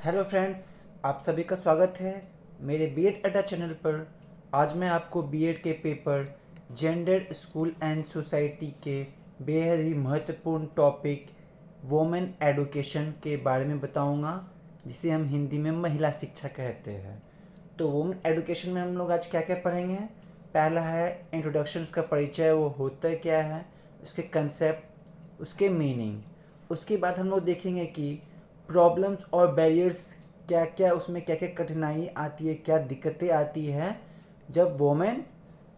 Hello friends, आप सभी का स्वागत है मेरे बीएड अड्डा चैनल पर। आज मैं आपको बीएड के paper gender school and society के बेहद ही महत्वपूर्ण टॉपिक वोमेन एडुकेशन के बारे में बताऊंगा, जिसे हम हिंदी में महिला शिक्षा कहते हैं। तो वोमेन एडुकेशन में हम लोग आज क्या क्या पढ़ेंगे। पहला है इंट्रोडक्शन, उसका परिचय, वो होता क्या है, उसके कंसेप्ट, उसके मीनिंग। उसके बाद हम लोग देखेंगे कि प्रॉब्लम्स और बैरियर्स क्या क्या, उसमें क्या क्या कठिनाई आती है, क्या दिक्कतें आती हैं जब वोमेन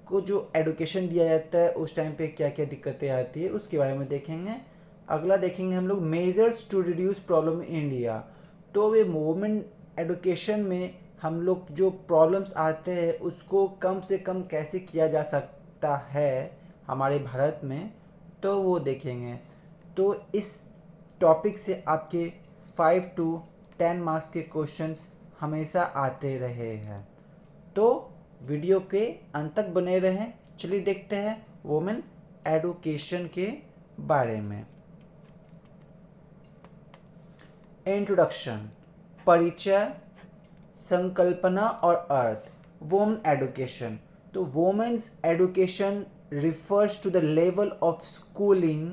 को जो एडुकेशन दिया जाता है उस टाइम पे क्या क्या दिक्कतें आती है, उसके बारे में देखेंगे। अगला देखेंगे हम लोग measures to reduce problem in India. तो वे वोमेन एडुकेशन में हम लोग जो प्रॉब्लम्स आते हैं उसको कम से कम कैसे किया जा सकता है हमारे भारत में, तो वो देखेंगे। तो इस टॉपिक से आपके 5 to 10 मार्क्स के क्वेश्चंस हमेशा आते रहे हैं। तो वीडियो के अंत तक बने रहें। चलिए देखते हैं वुमेन एडुकेशन के बारे में। इंट्रोडक्शन, परिचय, संकल्पना और अर्थ। वुमेन एडुकेशन, तो women's education refers to the level of schooling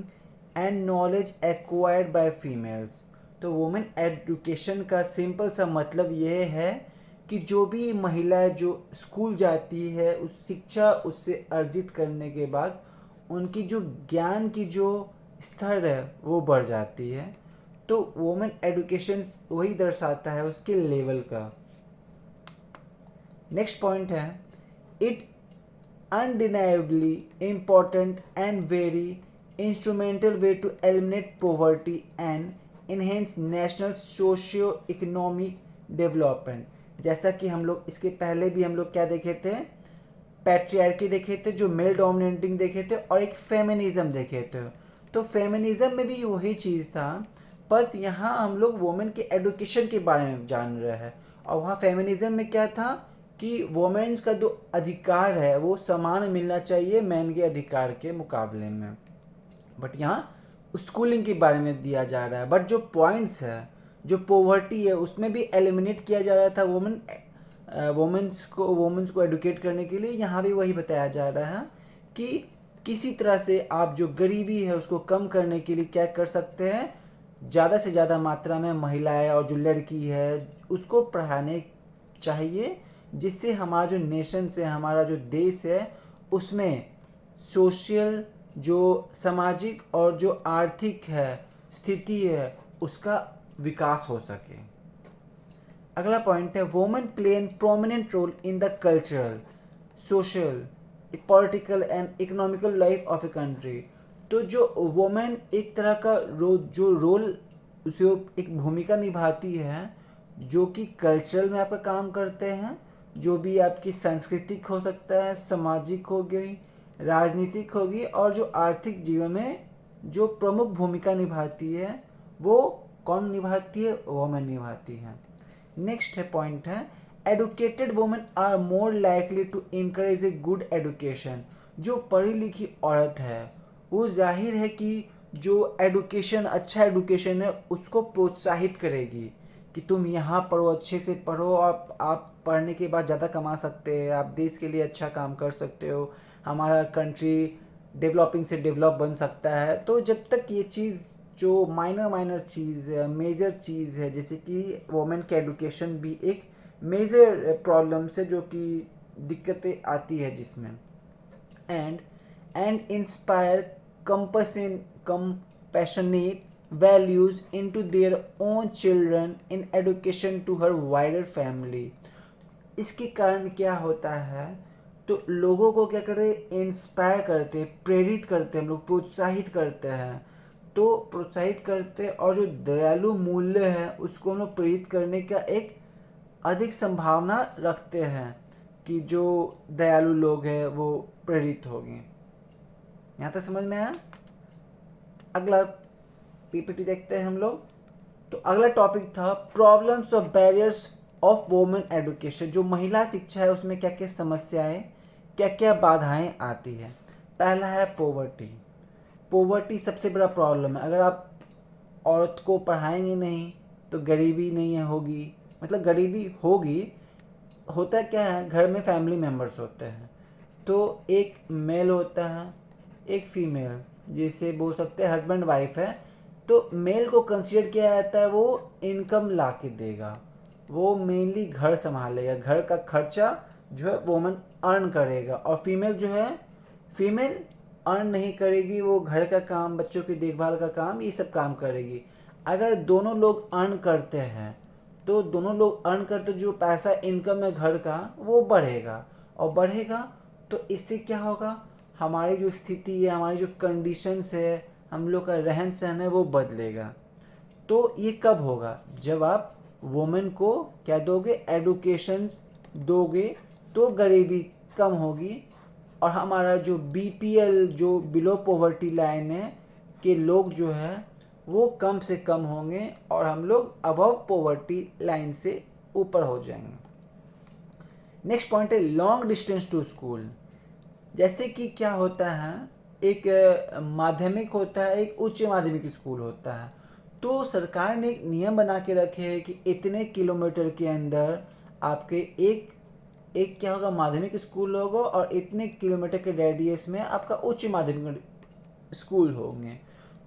and knowledge acquired by females। तो वुमेन एडुकेशन का सिंपल सा मतलब ये है कि जो भी महिला जो स्कूल जाती है उस शिक्षा उससे अर्जित करने के बाद उनकी जो ज्ञान की जो स्तर है वो बढ़ जाती है। तो वुमेन एडुकेशन वही दर्शाता है उसके लेवल का। नेक्स्ट पॉइंट है, it undeniably important and very instrumental way to eliminate poverty and enhance national socio-economic development। जैसा कि हम लोग इसके पहले भी हम लोग क्या देखे थे, पैट्रियार्की देखे थे, जो मेल डोमिनेटिंग देखे थे, और एक फेमिनिज्म देखे थे। तो फेमिनिज्म में भी वही चीज़ था, बस यहाँ हम लोग वुमेन के एडुकेशन के बारे में जान रहे हैं। और वहाँ फेमिनिज्म में क्या था कि वुमेन्स का जो अधिकार है वो समान मिलना चाहिए मैन के अधिकार के मुकाबले में। बट यहाँ स्कूलिंग के बारे में दिया जा रहा है। बट जो पॉइंट्स है, जो पोवर्टी है, उसमें भी एलिमिनेट किया जा रहा था वुमेन्स को एडुकेट करने के लिए। यहाँ भी वही बताया जा रहा है कि किसी तरह से आप जो गरीबी है उसको कम करने के लिए क्या कर सकते हैं, ज़्यादा से ज़्यादा मात्रा में महिलाएं और जो लड़की है उसको पढ़ाने चाहिए, जिससे हमारा जो नेशन से, हमारा जो देश है उसमें सोशल, जो सामाजिक और जो आर्थिक है स्थिति है उसका विकास हो सके। अगला पॉइंट है, women play an prominent role in the cultural, social, political and economical life of a country. तो जो वुमेन एक तरह का जो रोल जो एक भूमिका निभाती है, जो कि कल्चरल में आपका काम करते हैं, जो भी आपकी सांस्कृतिक हो सकता है, सामाजिक हो गई, राजनीतिक होगी, और जो आर्थिक जीवन में जो प्रमुख भूमिका निभाती है वो कौन निभाती है, वुमेन निभाती है। नेक्स्ट है पॉइंट है, educated women are more likely to encourage a good education. जो पढ़ी लिखी औरत है वो जाहिर है कि जो एडुकेशन, अच्छा एडुकेशन है उसको प्रोत्साहित करेगी कि तुम यहाँ पढ़ो, अच्छे से पढ़ो, आप पढ़ने के बाद ज़्यादा कमा सकते हैं, आप देश के लिए अच्छा काम कर सकते हो, हमारा कंट्री डेवलपिंग से डेवलप बन सकता है। तो जब तक ये चीज़ जो माइनर चीज़ है, मेजर चीज़ है, जैसे कि वुमेन के एडुकेशन भी एक मेजर प्रॉब्लम से जो कि दिक्कतें आती है जिसमें, and inspire compassionate values into their own children in education to her wider family। इसके कारण क्या होता है, तो लोगों को क्या करे, इंस्पायर करते हैं, प्रेरित करते हैं, हम लोग प्रोत्साहित करते हैं। तो प्रोत्साहित करते और जो दयालु मूल्य है उसको हम लोग प्रेरित करने का एक अधिक संभावना रखते हैं कि जो दयालु लोग हैं वो प्रेरित होंगे। यहाँ तक समझ में आया। अगला पीपीटी देखते हैं हम लोग। तो अगला टॉपिक था प्रॉब्लम्स और बैरियर्स ऑफ वुमेन एडुकेशन। जो महिला शिक्षा है उसमें क्या क्या समस्याएं, क्या क्या बाधाएं आती है। पहला है पोवर्टी। पोवर्टी सबसे बड़ा प्रॉब्लम है। अगर आप औरत को पढ़ाएंगे नहीं तो गरीबी नहीं है होगी, मतलब गरीबी होगी। होता क्या है, घर में फैमिली मेम्बर्स होते हैं, तो एक मेल होता है एक फीमेल, जिसे बोल सकते हैं हस्बैंड वाइफ है। तो मेल को कंसीडर किया जाता है वो इनकम ला के देगा, वो मेनली घर संभालेगा, घर का खर्चा जो है वोमन अर्न करेगा। और फीमेल जो है, फीमेल अर्न नहीं करेगी, वो घर का काम, बच्चों की देखभाल का काम, ये सब काम करेगी। अगर दोनों लोग अर्न करते हैं तो दोनों लोग अर्न करते, जो पैसा इनकम है घर का वो बढ़ेगा, और बढ़ेगा तो इससे क्या होगा, हमारी जो स्थिति है, हमारी जो कंडीशंस है, हम लोग का रहन सहन है वो बदलेगा। तो ये कब होगा, जब आप वुमेन को क्या दोगे, एडुकेशन दोगे, तो गरीबी कम होगी, और हमारा जो बीपीएल, जो बिलो पॉवर्टी लाइन है के लोग जो है वो कम से कम होंगे, और हम लोग अबव पॉवर्टी लाइन से ऊपर हो जाएंगे। नेक्स्ट पॉइंट है लॉन्ग डिस्टेंस टू स्कूल। जैसे कि क्या होता है, एक माध्यमिक होता है, एक उच्च माध्यमिक स्कूल होता है, तो सरकार ने एक नियम बना के रखे हैं कि इतने किलोमीटर के अंदर आपके एक एक क्या होगा, माध्यमिक स्कूल होगा, और इतने किलोमीटर के रेडियस में आपका उच्च माध्यमिक स्कूल होंगे।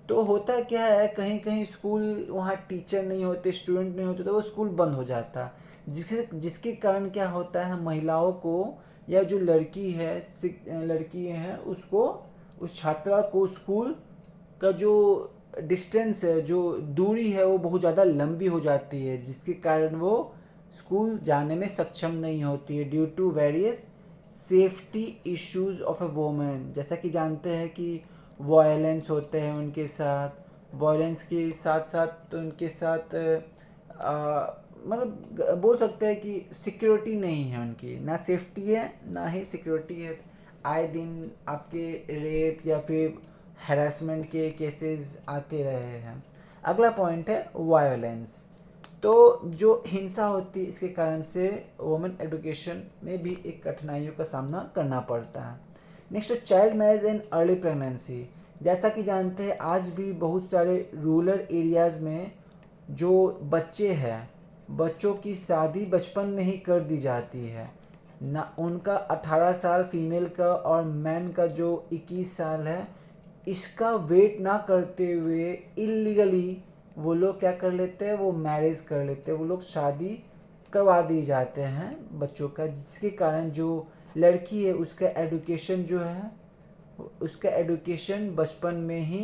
तो होता क्या है, कहीं कहीं स्कूल वहाँ टीचर नहीं होते, स्टूडेंट नहीं होते, तो वो स्कूल बंद हो जाता है, जिसके कारण क्या होता है, महिलाओं को या जो लड़की है, लड़की है, उसको, उस छात्रा को स्कूल का जो डिस्टेंस है, जो दूरी है, वो बहुत ज़्यादा लंबी हो जाती है, जिसके कारण वो स्कूल जाने में सक्षम नहीं होती है, due to various safety issues of a women. जैसा कि जानते हैं कि वायलेंस होते हैं उनके साथ, वायलेंस के साथ साथ उनके साथ मतलब बोल सकते हैं कि सिक्योरिटी नहीं है उनकी, ना सेफ्टी है ना ही सिक्योरिटी है। आए दिन आपके रेप या फिर हैरेसमेंट के केसेस आते रहे हैं। अगला पॉइंट है वायलेंस। तो जो हिंसा होती है, इसके कारण से वुमेन एडुकेशन में भी एक कठिनाइयों का सामना करना पड़ता है। नेक्स्ट है child marriage and early pregnancy. जैसा कि जानते हैं आज भी बहुत सारे रूरल एरियाज़ में जो बच्चे हैं, बच्चों की शादी बचपन में ही कर दी जाती है ना, उनका 18 साल फीमेल का और मैन का जो 21 साल है, इसका वेट ना करते हुए इलीगली वो लोग क्या कर लेते हैं, वो मैरिज कर लेते हैं, वो लोग शादी करवा दी जाते हैं बच्चों का, जिसके कारण जो लड़की है उसका एडुकेशन जो है, उसका एडुकेशन बचपन में ही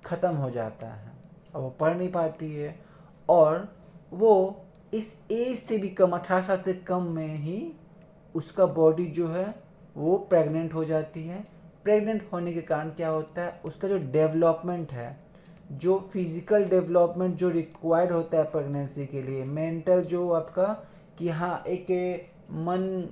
ख़त्म हो जाता है, और वो पढ़ नहीं पाती है, और वो इस एज से भी कम, 18 साल से कम में ही उसका बॉडी जो है वो प्रेग्नेंट हो जाती है। प्रेग्नेंट होने के कारण क्या होता है, उसका जो डेवलपमेंट है, जो फिज़िकल डेवलपमेंट जो रिक्वायर्ड होता है प्रेगनेंसी के लिए, मेंटल जो आपका, कि हाँ एक मन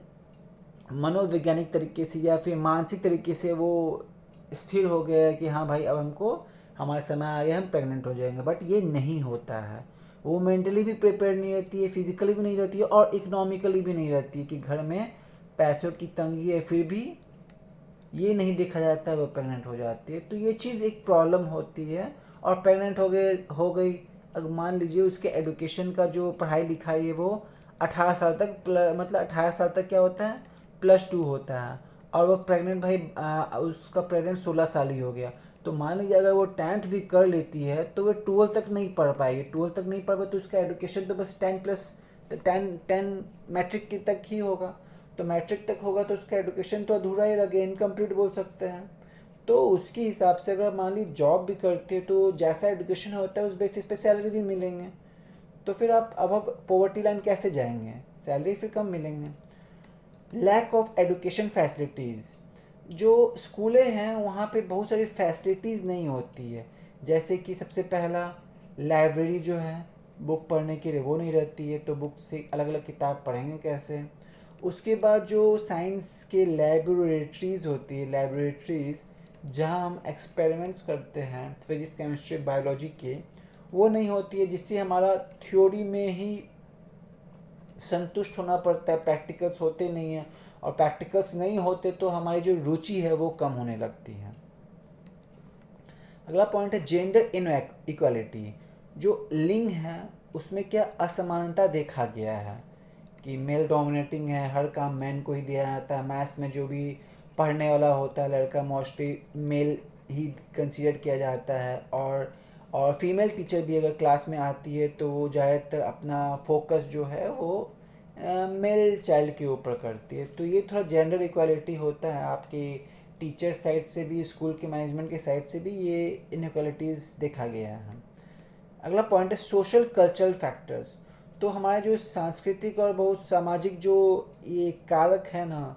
मनोवैज्ञानिक तरीके से या फिर मानसिक तरीके से वो स्थिर हो गया है कि हाँ भाई अब हमको, हमारा समय आ गया, हम प्रेग्नेंट हो जाएंगे, बट ये नहीं होता है। वो मेंटली भी प्रिपेयर नहीं रहती है, फिजिकली भी नहीं रहती है, और इकोनॉमिकली भी नहीं रहती है, कि घर में पैसों की तंगी है फिर भी ये नहीं देखा जाता है, वो प्रेग्नेंट हो जाती है। तो ये चीज़ एक प्रॉब्लम होती है। और प्रेग्नेंट हो गई, अगर मान लीजिए उसके एडुकेशन का जो पढ़ाई लिखाई है वो 18 साल तक, मतलब 18 साल तक क्या होता है, +2 होता है, और वो प्रेग्नेंट भाई उसका प्रेग्नेंट 16 साल ही हो गया, तो मान लीजिए अगर वो 10th भी कर लेती है तो वो 12 तक नहीं पढ़ पाएगी, 12 तक नहीं पढ़ पाए तो उसका एडुकेशन तो बस 10 मैट्रिक की तक ही होगा। तो मैट्रिक तक होगा तो उसका एडुकेशन तो अधूरा ही रह गया, इनकम्प्लीट बोल सकते हैं। तो उसके हिसाब से अगर मान ली जॉब भी करते हैं तो जैसा एडुकेशन होता है उस बेसिस पे सैलरी भी मिलेंगे, तो फिर आप अब पॉवर्टी लाइन कैसे जाएंगे, सैलरी फिर कम मिलेंगे। Lack of education facilities. जो स्कूलें हैं वहाँ पे बहुत सारी फैसिलिटीज़ नहीं होती है, जैसे कि सबसे पहला लाइब्रेरी जो है, बुक पढ़ने के लिए वो नहीं रहती है, तो बुक से अलग अलग किताब पढ़ेंगे कैसे। उसके बाद जो साइंस के लेबोरेटरीज़ होती है, लेबोरेटरीज़ जहाँ हम एक्सपेरिमेंट्स करते हैं फिजिक्स केमिस्ट्री बायोलॉजी के, वो नहीं होती है, जिससे हमारा थ्योरी में ही संतुष्ट होना पड़ता है, प्रैक्टिकल्स होते नहीं हैं, और प्रैक्टिकल्स नहीं होते तो हमारी जो रुचि है वो कम होने लगती है। अगला पॉइंट है जेंडर इन इक्वालिटी। जो लिंग है उसमें क्या असमानता देखा गया है कि मेल डोमिनेटिंग है, हर काम मैन को ही दिया जाता है। मैथ्स में जो भी पढ़ने वाला होता है लड़का मोस्टली मेल ही कंसीडर किया जाता है, और फीमेल टीचर भी अगर क्लास में आती है तो वो ज़्यादातर अपना फोकस जो है वो मेल चाइल्ड के ऊपर करती है। तो ये थोड़ा जेंडर इक्वालिटी होता है, आपकी टीचर साइड से भी स्कूल के मैनेजमेंट के साइड से भी ये इनइक्वालिटीज़ देखा गया है। अगला पॉइंट है सोशल कल्चरल फैक्टर्स। तो हमारे जो सांस्कृतिक और बहुत सामाजिक जो ये कारक है ना,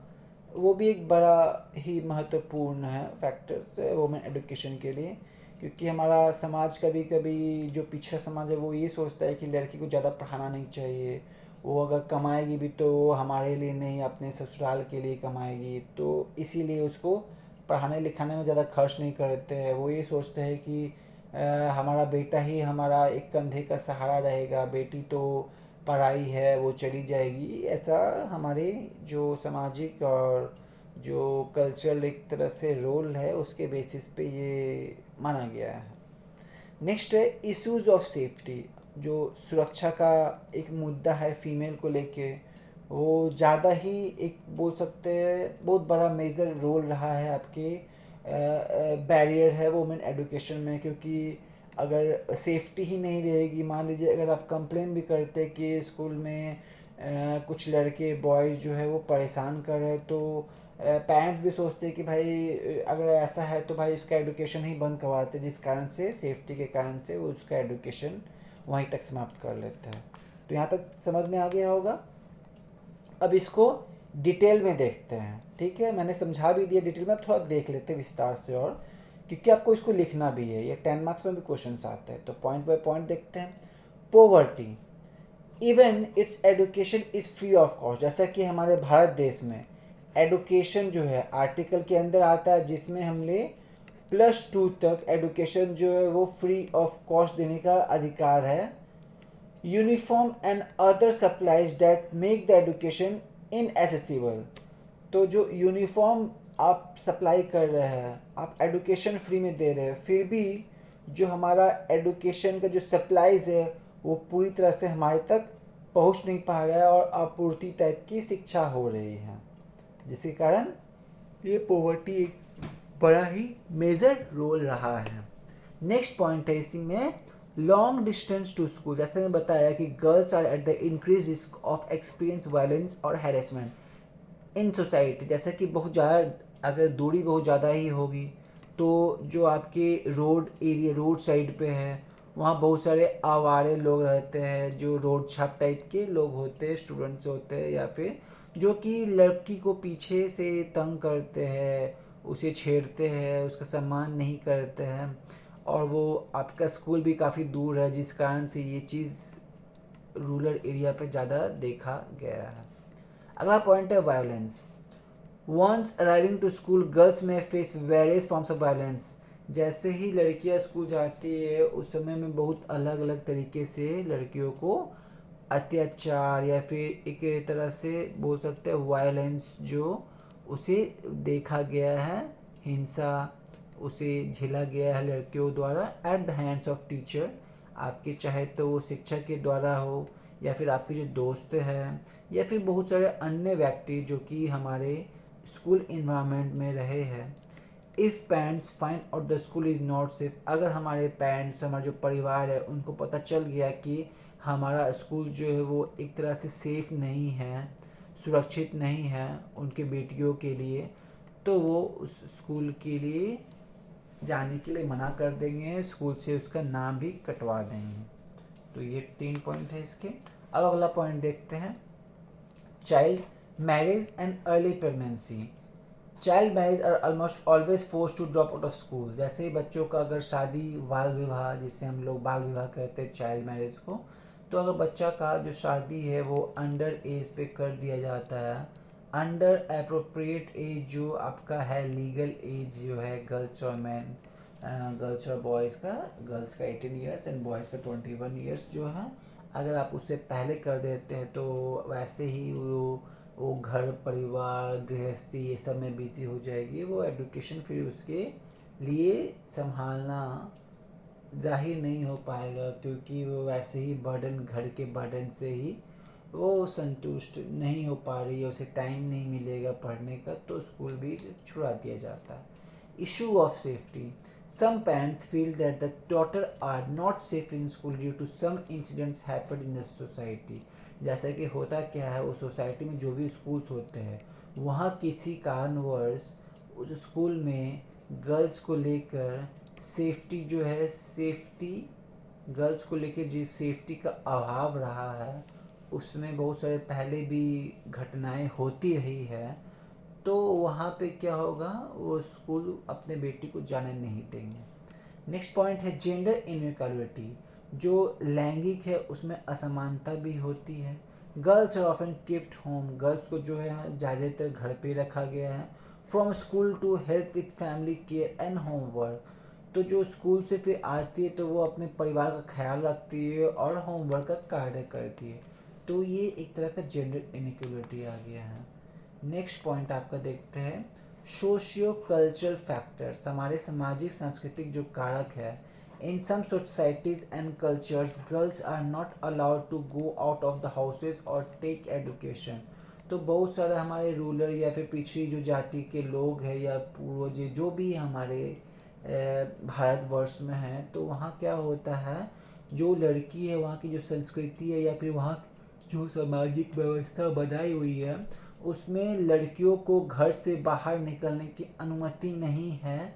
वो भी एक बड़ा ही महत्वपूर्ण है फैक्टर्स है वुमेन एडुकेशन के लिए। क्योंकि हमारा समाज कभी कभी जो पिछड़ा समाज है वो ये सोचता है कि लड़की को ज़्यादा पढ़ाना नहीं चाहिए, वो अगर कमाएगी भी तो वो हमारे लिए नहीं अपने ससुराल के लिए कमाएगी, तो इसीलिए उसको पढ़ाने लिखाने में ज़्यादा खर्च नहीं करते हैं। वो ये सोचते हैं कि हमारा बेटा ही हमारा एक कंधे का सहारा रहेगा, बेटी तो पढ़ाई है वो चली जाएगी। ऐसा हमारे जो सामाजिक और जो कल्चरल एक तरह से रोल है उसके बेसिस पे ये माना गया है। नेक्स्ट है इश्यूज ऑफ सेफ्टी। जो सुरक्षा का एक मुद्दा है फीमेल को लेके, वो ज़्यादा ही एक बोल सकते हैं बहुत बड़ा मेजर रोल रहा है आपके बैरियर है वुमेन एडुकेशन में। क्योंकि अगर सेफ्टी ही नहीं रहेगी, मान लीजिए अगर आप कंप्लेन भी करते कि स्कूल में कुछ लड़के बॉयज़ जो है वो परेशान कर रहे हैं, तो पेरेंट्स भी सोचते हैं कि भाई अगर ऐसा है तो भाई इसका एडुकेशन ही बंद करवाते, जिस कारण से सेफ्टी के कारण से वो उसका एडुकेशन वहीं तक समाप्त कर लेते हैं। तो यहाँ तक समझ में आ गया होगा। अब इसको डिटेल में देखते हैं, ठीक है, मैंने समझा भी दिया डिटेल में, अब थोड़ा देख लेते हैं विस्तार से, और क्योंकि आपको इसको लिखना भी है, ये 10 मार्क्स में भी क्वेश्चन आते हैं। तो पॉइंट बाय पॉइंट देखते हैं। Poverty even it's education is free of cost. जैसा कि हमारे भारत देश में एडुकेशन जो है आर्टिकल के अंदर आता है, जिसमें हमने +2 तक एडुकेशन जो है वो फ्री ऑफ कॉस्ट देने का अधिकार है। Uniform and other supplies that make the education इनएसेसिबल। तो जो यूनिफॉर्म आप सप्लाई कर रहे हैं, आप एडुकेशन फ्री में दे रहे हैं, फिर भी जो हमारा एडुकेशन का जो सप्लाईज है वो पूरी तरह से हमारे तक पहुंच नहीं पा रहा है और अपूर्ति टाइप की शिक्षा हो रही है, जिसके कारण ये पोवर्टी एक बड़ा ही मेजर रोल रहा है। नेक्स्ट पॉइंट है इसी में लॉन्ग डिस्टेंस टू स्कूल। जैसे मैं बताया कि girls are at the increase risk of experience violence और हैरेसमेंट इन सोसाइटी। जैसे कि बहुत ज़्यादा अगर दूरी बहुत ज़्यादा ही होगी तो जो आपके रोड एरिया रोड साइड पे है वहाँ बहुत सारे आवारे लोग रहते हैं, जो रोड छाप टाइप के लोग होते हैं, स्टूडेंट्स होते हैं, या फिर जो कि लड़की को पीछे से तंग करते हैं, उसे छेड़ते हैं, उसका सम्मान नहीं करते हैं, और वो आपका स्कूल भी काफ़ी दूर है, जिस कारण से ये चीज़ रूरल एरिया पे ज़्यादा देखा गया है। अगला पॉइंट है violence. Once arriving to school girls may face various forms of violence. जैसे ही लड़कियां स्कूल जाती है उस समय में बहुत अलग अलग तरीके से लड़कियों को अत्याचार या फिर एक तरह से बोल सकते हैं वायलेंस जो उसे देखा गया है, हिंसा उसे झेला गया है लड़कियों द्वारा at the hands of teacher. आपके चाहे तो वो शिक्षक के द्वारा हो, या फिर आपके जो दोस्त हैं, या फिर बहुत सारे अन्य व्यक्ति जो कि हमारे स्कूल इन्वायरमेंट में रहे हैं। If parents find out the school is not safe. अगर हमारे पेरेंट्स, हमारा जो परिवार है, उनको पता चल गया कि हमारा स्कूल जो है वो एक तरह से सेफ़ नहीं है, सुरक्षित नहीं है उनके बेटियों के लिए, तो वो उस स्कूल के लिए जाने के लिए मना कर देंगे, स्कूल से उसका नाम भी कटवा देंगे। तो ये 3 पॉइंट है इसके। अब अगला पॉइंट देखते हैं child marriage and early pregnancy. Child marriage are almost always force to drop out of school. जैसे ही बच्चों का अगर शादी, बाल विवाह, जिसे हम लोग बाल विवाह कहते हैं चाइल्ड मैरिज को, तो अगर बच्चा का जो शादी है वो अंडर एज पे कर दिया जाता है, अंडर अप्रोप्रिएट एज जो आपका है लीगल एज जो है गर्ल्स और मैन, गर्ल्स और बॉयज़ का, गर्ल्स का 18 ईयर्स एंड बॉयज़ का 21 ईयर्स जो है, अगर आप उससे पहले कर देते हैं तो वैसे ही वो घर परिवार गृहस्थी ये सब में बिजी हो जाएगी, वो एडुकेशन फिर उसके लिए संभालना जाहिर नहीं हो पाएगा, क्योंकि वो वैसे ही बर्डन, घर के बर्डन से ही वो संतुष्ट नहीं हो पा रही है, उसे टाइम नहीं मिलेगा पढ़ने का, तो स्कूल भी छुड़ा दिया जाता है। Issue of safety, some parents feel that the daughter are not safe in school due to some incidents happened in the society. जैसा कि होता क्या है, उस सोसाइटी में जो भी स्कूल्स होते हैं वहाँ किसी कारणवश उस स्कूल में गर्ल्स को लेकर सेफ्टी जो है, सेफ्टी गर्ल्स को लेकर जो सेफ्टी का अभाव रहा है, उसमें बहुत सारे पहले भी घटनाएं होती रही है, तो वहाँ पे क्या होगा, वो स्कूल अपने बेटी को जाने नहीं देंगे। नेक्स्ट पॉइंट है जेंडर इनइक्वालिटी, जो लैंगिक है उसमें असमानता भी होती है। Girls are often kept home, girls को जो है ज़्यादातर घर पे रखा गया है। From school to help with family care and homework, तो जो स्कूल से फिर आती है तो वो अपने परिवार का ख्याल रखती है और होमवर्क का कार्य करती है। तो ये एक तरह का जेंडर इनइक्वालिटी आ गया है। नेक्स्ट पॉइंट आपका देखते हैं सोशियो कल्चरल फैक्टर्स, हमारे सामाजिक सांस्कृतिक जो कारक है। In some societies and cultures girls are not allowed to go out of the houses और टेक एडुकेशन। तो बहुत सारे हमारे रूरल या फिर पिछड़ी जो जाति के लोग हैं या पूर्वज जो भी हमारे भारतवर्ष में हैं, तो वहाँ क्या होता है, जो लड़की है वहाँ की जो संस्कृति है या फिर वहाँ जो सामाजिक व्यवस्था बनाई हुई है, उसमें लड़कियों को घर से बाहर निकलने की अनुमति नहीं है,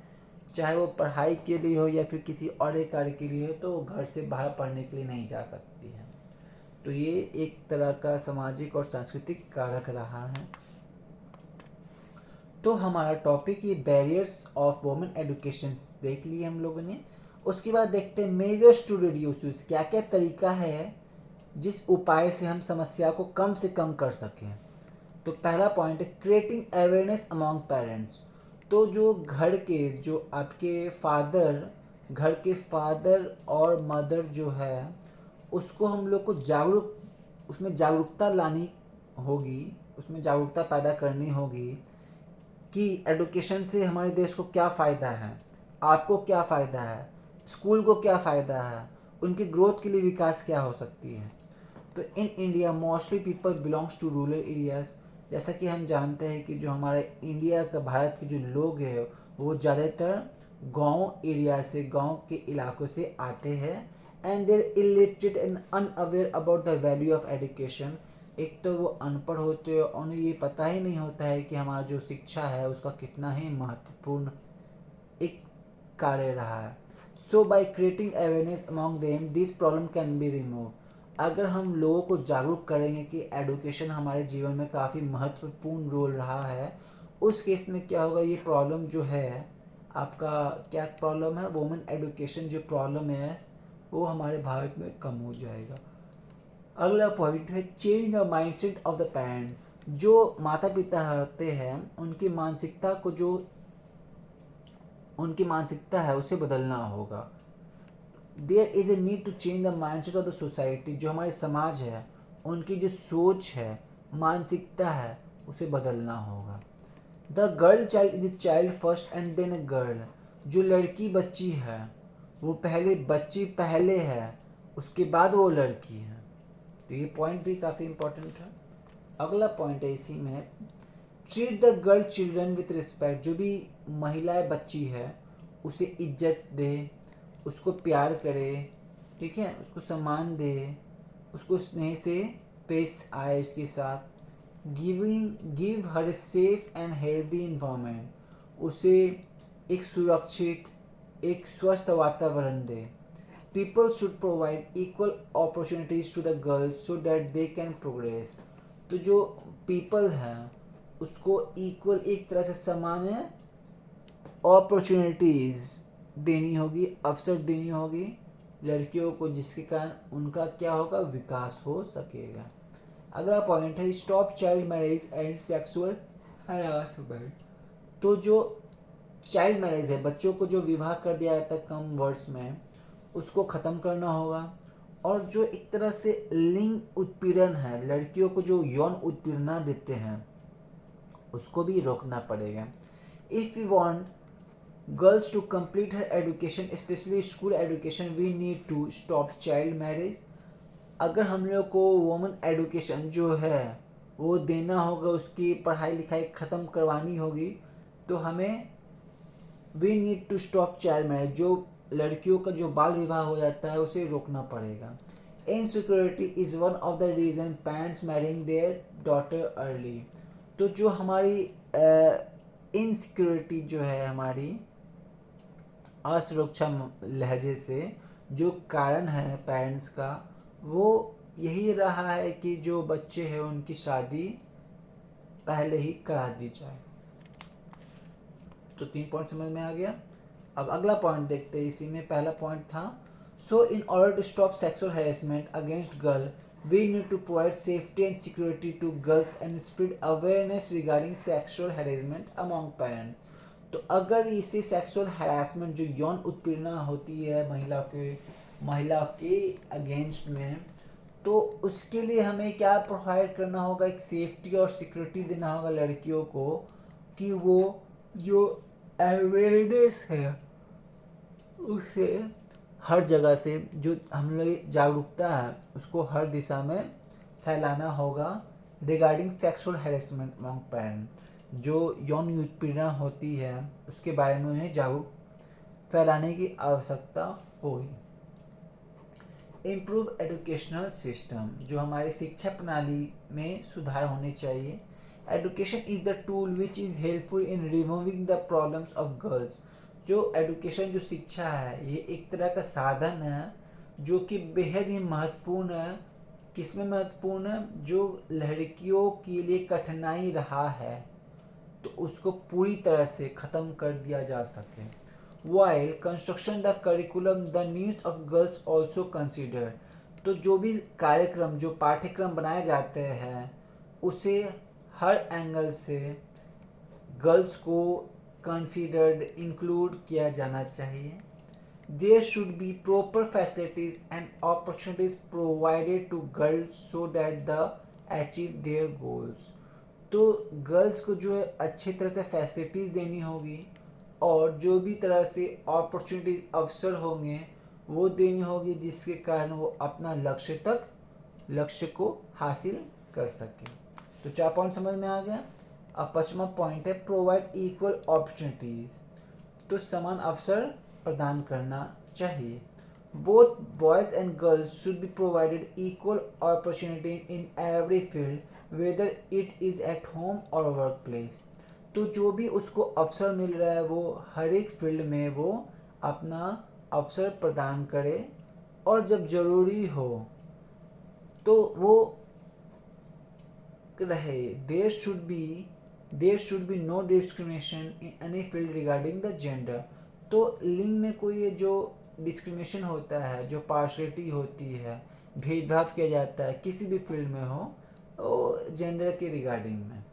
चाहे वो पढ़ाई के लिए हो या फिर किसी और कार्य के लिए हो, तो वो घर से बाहर पढ़ने के लिए नहीं जा सकती है। तो ये एक तरह का सामाजिक और सांस्कृतिक कारक रहा है। तो हमारा टॉपिक ये बैरियर्स ऑफ वुमेन एडुकेशन देख लिए हम लोगों ने। उसके बाद देखते हैं मेजर्स टू रिड्यूस, क्या क्या तरीका है जिस उपाय से हम समस्या को कम से कम कर सकें। तो पहला पॉइंट है क्रिएटिंग अवेयरनेस अमॉन्ग पेरेंट्स। तो जो घर के जो आपके फादर, घर के फादर और मदर जो है, उसको हम लोग को जागरूक, उसमें जागरूकता लानी होगी, उसमें जागरूकता पैदा करनी होगी कि एडुकेशन से हमारे देश को क्या फ़ायदा है, आपको क्या फ़ायदा है, स्कूल को क्या फ़ायदा है, उनकी ग्रोथ के लिए विकास क्या हो सकती है। तो in India mostly people belongs to rural areas, जैसा कि हम जानते हैं कि जो हमारे इंडिया का, भारत के जो लोग हैं वो ज़्यादातर गांव एरिया से, गांव के इलाकों से आते हैं। And there illiterate and unaware about the value of education, एक तो वो अनपढ़ होते हैं और उन्हें ये पता ही नहीं होता है कि हमारा जो शिक्षा है उसका कितना ही महत्वपूर्ण एक कार्य रहा है। So by creating awareness among them this problem can be remove. अगर हम लोगों को जागरूक करेंगे कि एडुकेशन हमारे जीवन में काफ़ी महत्वपूर्ण रोल रहा है, उस केस में क्या होगा, ये प्रॉब्लम जो है आपका, क्या प्रॉब्लम है, वुमेन एडुकेशन जो प्रॉब्लम है वो हमारे भारत में कम हो जाएगा। अगला पॉइंट है change the mindset of the parent. जो माता पिता होते हैं उनकी मानसिकता को, जो उनकी मानसिकता है उसे बदलना होगा। There is a need to change the mindset of the society, जो हमारे समाज है उनकी जो सोच है, मानसिकता है, उसे बदलना होगा। The girl child is a child first and then a girl, जो लड़की बच्ची है वो पहले बच्ची पहले है, उसके बाद वो लड़की है। तो ये पॉइंट भी काफ़ी इम्पोर्टेंट है। अगला पॉइंट है इसी में, treat the girl children with respect, जो भी महिलाएं बच्ची है उसे इज्जत दे, उसको प्यार करे, ठीक है, उसको सम्मान दे, उसको स्नेह से पेश आए उसके साथ। Give her a safe and healthy environment, उसे एक सुरक्षित, एक स्वस्थ वातावरण दे। People should provide equal opportunities to the girls so that they can progress. तो जो पीपल हैं उसको इक्वल, एक तरह से समान अपॉर्चुनिटीज़ देनी होगी, अवसर देनी होगी लड़कियों को, जिसके कारण उनका क्या होगा, विकास हो सकेगा। अगला पॉइंट है stop child marriage and sexual harassment. तो जो चाइल्ड मैरिज है, बच्चों को जो विवाह कर दिया जाता है कम वर्ष में, उसको ख़त्म करना होगा। और जो एक तरह से लिंग उत्पीड़न है, लड़कियों को जो यौन उत्पीड़ना देते हैं, उसको भी रोकना पड़ेगा। If you want girls to complete her education specially school education we need to stop child marriage. अगर हम लोग को वुमेन एजुकेशन जो है वो देना होगा, उसकी पढ़ाई लिखाई ख़त्म करवानी होगी, तो हमें we need to stop child marriage, जो लड़कियों का जो बाल विवाह हो जाता है उसे रोकना पड़ेगा। Insecurity is one of the reason parents marrying there daughter early. तो जो हमारी इनसिक्योरिटी जो है, हमारी असुरक्षा लहजे से जो कारण है पेरेंट्स का, वो यही रहा है कि जो बच्चे हैं उनकी शादी पहले ही करा दी जाए। तो 3 पॉइंट समझ में आ गया। अब अगला पॉइंट देखते हैं। इसी में पहला पॉइंट था, so in order to stop sexual harassment against girl we need to provide safety and security to girls and spread awareness regarding sexual harassment among parents. तो अगर इसे सेक्सुअल हैरेसमेंट जो यौन उत्पीड़ना होती है महिला के अगेंस्ट में, तो उसके लिए हमें क्या प्रोवाइड करना होगा, एक सेफ्टी और सिक्योरिटी देना होगा लड़कियों को, कि वो जो अवेयरनेस है उसे हर जगह से, जो हम लोग जागरूकता है उसको हर दिशा में फैलाना होगा regarding sexual harassment among parent. जो यौन उत्पीड़न होती है उसके बारे में उन्हें जागरूक फैलाने की आवश्यकता होगी। इम्प्रूव एजुकेशनल सिस्टम, जो हमारी शिक्षा प्रणाली में सुधार होने चाहिए। Education is the tool which is helpful in removing the problems of girls. जो एजुकेशन, जो शिक्षा है, ये एक तरह का साधन है जो कि बेहद ही महत्वपूर्ण है। किसमें महत्वपूर्ण है? जो लड़कियों के लिए कठिनाई रहा है तो उसको पूरी तरह से ख़त्म कर दिया जा सके। While construction the curriculum the needs of girls also consider. तो जो भी कार्यक्रम, जो पाठ्यक्रम बनाए जाते हैं, उसे हर एंगल से गर्ल्स को कंसीडर्ड इंक्लूड किया जाना चाहिए। There should be proper facilities and opportunities provided to girls so that the achieve their goals. तो गर्ल्स को जो है अच्छी तरह से फैसिलिटीज़ देनी होगी और जो भी तरह से अपॉर्चुनिटीज, अवसर होंगे वो देनी होगी, जिसके कारण वो अपना लक्ष्य को हासिल कर सके। तो 4 पॉइंट समझ में आ गया। अब 5वां पॉइंट है, प्रोवाइड इक्वल अपॉर्चुनिटीज़। तो समान अवसर प्रदान करना चाहिए। Both boys and girls should be provided equal opportunity in every field whether it is at home और वर्क प्लेस। तो जो भी उसको अवसर मिल रहा है वो हर एक फील्ड में वो अपना अवसर प्रदान करे, और जब ज़रूरी हो तो वो रहे। There should be no discrimination in any field regarding the gender. तो लिंग में कोई जो डिस्क्रिमिनेशन होता है, जो पार्शलिटी होती है, भेदभाव किया जाता है किसी भी फील्ड में हो, वो जेंडर के रिगार्डिंग में।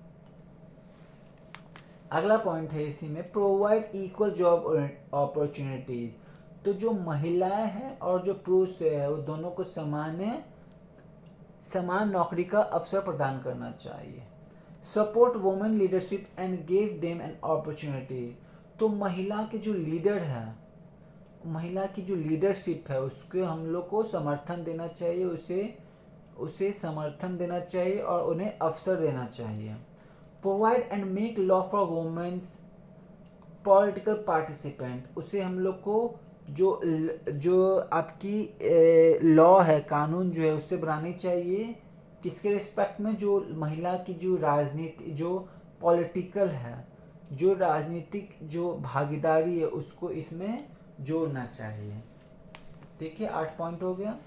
अगला पॉइंट है इसी में, प्रोवाइड इक्वल जॉब अपॉर्चुनिटीज़। तो जो महिलाएं हैं और जो पुरुष है वो दोनों को समान नौकरी का अवसर प्रदान करना चाहिए। Support women leadership and give them an opportunities. तो महिला की जो लीडरशिप है उसके हम लोग को समर्थन देना चाहिए, उसे समर्थन देना चाहिए और उन्हें अवसर देना चाहिए। Provide and make law for women's political participant. उसे हम लोग को जो आपकी लॉ है, कानून जो है, उससे बनानी चाहिए। किसके रिस्पेक्ट में? जो महिला की जो राजनीति, जो पॉलिटिकल है, जो राजनीतिक जो भागीदारी है, उसको इसमें जोड़ना चाहिए। देखिए 8 पॉइंट हो गया,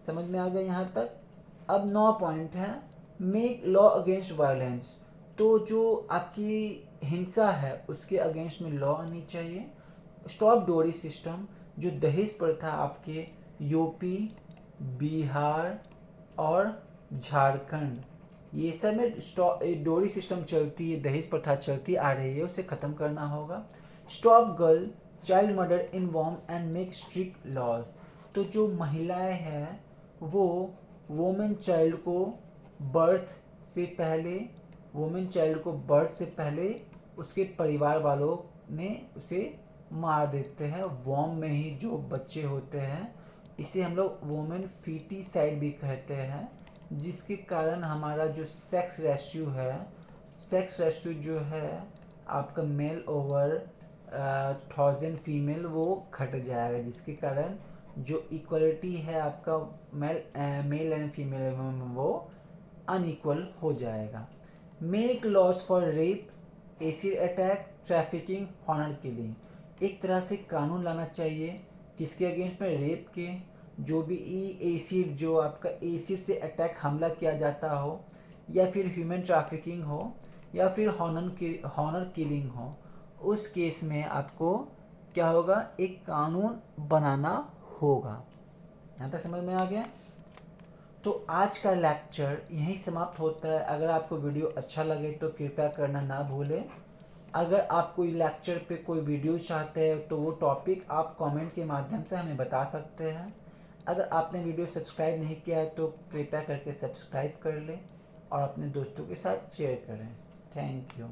समझ में आ गया यहाँ तक। अब 9 पॉइंट है, मेक लॉ अगेंस्ट वायलेंस। तो जो आपकी हिंसा है उसके अगेंस्ट में लॉ आनी चाहिए। स्टॉप डोरी सिस्टम, जो दहेज प्रथा आपके यूपी, बिहार और झारखंड, ये सब में डोरी सिस्टम चलती है, दहेज प्रथा चलती आ रही है, उसे ख़त्म करना होगा। Stop girl child murder in womb and make strict laws. तो जो महिलाएं हैं वो वोमेन चाइल्ड को बर्थ से पहले उसके परिवार वालों ने उसे मार देते हैं वॉम में ही जो बच्चे होते हैं। इसे हम लोग वोमेन फीटिसाइड भी कहते हैं, जिसके कारण हमारा जो सेक्स रेशियो जो है आपका मेल ओवर 1000 फीमेल वो घट जाएगा, जिसके कारण जो इक्वलिटी है आपका मेल एंड फीमेल में वो अनइक्वल हो जाएगा। Make laws for rape, acid attack, trafficking, honour killing. एक तरह से कानून लाना चाहिए किसके अगेंस्ट में, रेप के, जो भी एसिड जो आपका एसिड से अटैक हमला किया जाता हो, या फिर ह्यूमन ट्रैफिकिंग हो, या फिर हॉनर किलिंग हो, उस केस में आपको क्या होगा, एक कानून बनाना होगा। यहाँ तक समझ में आ गया। तो आज का लेक्चर यहीं समाप्त होता है। अगर आपको वीडियो अच्छा लगे तो कृपया करना ना भूलें। अगर आप कोई लेक्चर पे कोई वीडियो चाहते हैं तो वो टॉपिक आप कमेंट के माध्यम से हमें बता सकते हैं। अगर आपने वीडियो सब्सक्राइब नहीं किया है तो कृपया करके सब्सक्राइब कर लें और अपने दोस्तों के साथ शेयर करें। Thank you.